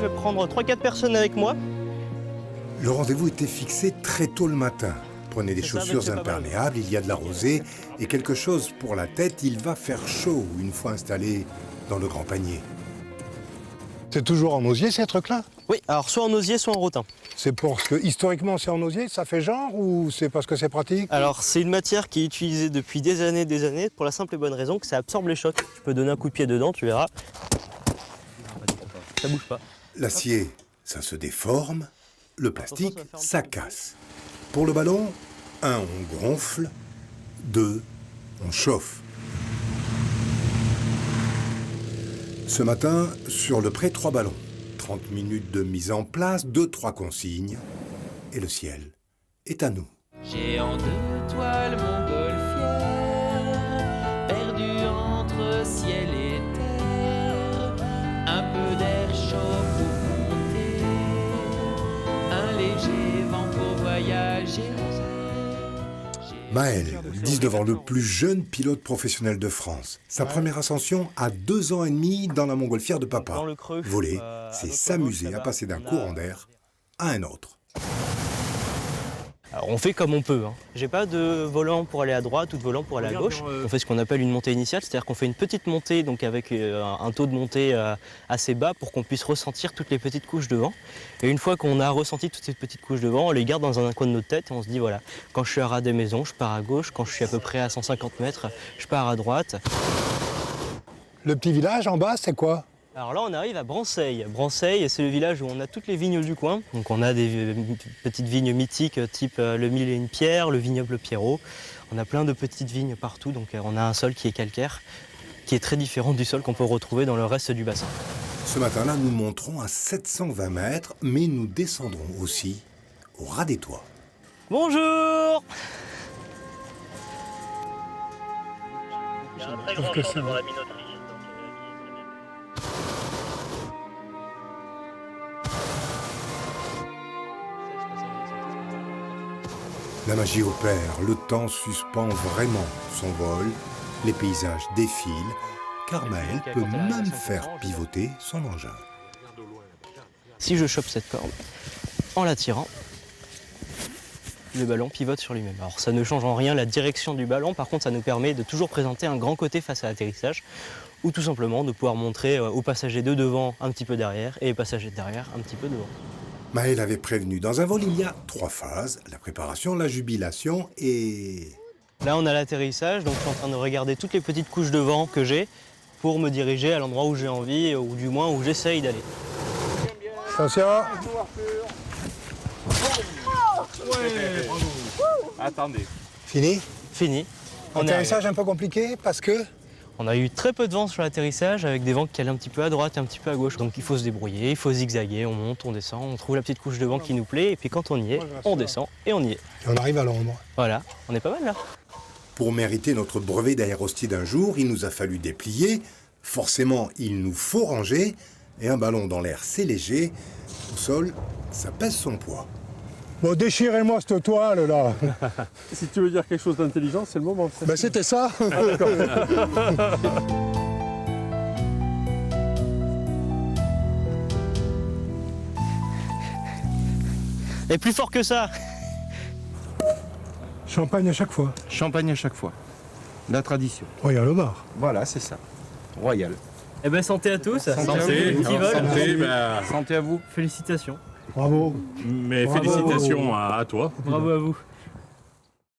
je vais prendre 3-4 personnes avec moi. Le rendez-vous était fixé très tôt le matin. Prenez des chaussures imperméables, il y a de la rosée et quelque chose pour la tête, il va faire chaud une fois installé dans le grand panier. C'est toujours en osier ces trucs-là? Oui, alors soit en osier, soit en rotin. C'est parce que historiquement c'est en osier, ça fait genre, ou c'est parce que c'est pratique? Alors c'est une matière qui est utilisée depuis des années, pour la simple et bonne raison que ça absorbe les chocs. Tu peux donner un coup de pied dedans, tu verras. Ça bouge pas. L'acier, ça se déforme, le plastique, ça casse. Pour le ballon, 1, on gonfle, 2, on chauffe. Ce matin, sur le pré, 3 ballons. 30 minutes de mise en place, 2-3 consignes, et le ciel est à nous. Géant de toile montgolfière, perdu entre ciel et terre, un peu d'air chaud pour monter, un léger vent pour voyager. Maël, 19 ans, le plus jeune pilote professionnel de France. Sa première ascension à 2 ans et demi dans la montgolfière de papa. Dans le creux, Voler, à c'est notre s'amuser gauche, à là-bas, passer d'un on a- courant d'air à un autre. Alors on fait comme on peut. J'ai pas de volant pour aller à droite ou de volant pour aller à gauche. On fait ce qu'on appelle une montée initiale, c'est-à-dire qu'on fait une petite montée donc avec un taux de montée assez bas pour qu'on puisse ressentir toutes les petites couches de vent. Et une fois qu'on a ressenti toutes ces petites couches de vent, on les garde dans un coin de notre tête et on se dit voilà, quand je suis à ras des maisons, je pars à gauche, quand je suis à peu près à 150 mètres, je pars à droite. Le petit village en bas, c'est quoi? Alors là, on arrive à Branceil. Branceil, c'est le village où on a toutes les vignes du coin. Donc on a des petites vignes mythiques type le Mille et une pierres, le vignoble Pierrot. On a plein de petites vignes partout, donc on a un sol qui est calcaire, qui est très différent du sol qu'on peut retrouver dans le reste du bassin. Ce matin-là, nous monterons à 720 mètres, mais nous descendrons aussi au ras des toits. Bonjour! Il y a un très grand champ devant la minoterie. La magie opère, le temps suspend vraiment son vol, les paysages défilent, car Maël peut même faire pivoter son engin. Si je chope cette corde, en la tirant, le ballon pivote sur lui-même. Alors ça ne change en rien la direction du ballon, par contre ça nous permet de toujours présenter un grand côté face à l'atterrissage, ou tout simplement de pouvoir montrer aux passagers de devant un petit peu derrière, et les passagers de derrière un petit peu devant. Maël avait prévenu, dans un vol il y a 3 phases, la préparation, la jubilation et... Là on a l'atterrissage, donc je suis en train de regarder toutes les petites couches de vent que j'ai pour me diriger à l'endroit où j'ai envie, ou du moins où j'essaye d'aller. Attention. Attendez. Fini? Fini. On est arrivé. Atterrissage un peu compliqué parce que... On a eu très peu de vent sur l'atterrissage, avec des vents qui allaient un petit peu à droite et un petit peu à gauche. Donc il faut se débrouiller, il faut zigzaguer, on monte, on descend, on trouve la petite couche de vent qui nous plaît, et puis quand on y est, on descend et on y est. Et on arrive à l'ombre. Voilà, on est pas mal là. Pour mériter notre brevet d'aérostier d'un jour, il nous a fallu déplier. Forcément, il nous faut ranger. Et un ballon dans l'air, c'est léger. Au sol, ça pèse son poids. Bon, déchirez-moi cette toile là. Si tu veux dire quelque chose d'intelligent, c'est le moment. Ben c'était ça. Et plus fort que ça. Champagne à chaque fois. Champagne à chaque fois. La tradition. Royal au bar. Voilà, c'est ça. Royal. Eh ben santé à tous. Santé. Petit vol. Santé, bah, Santé à vous. Félicitations. Bravo. mais Bravo. félicitations à toi. Bravo à vous.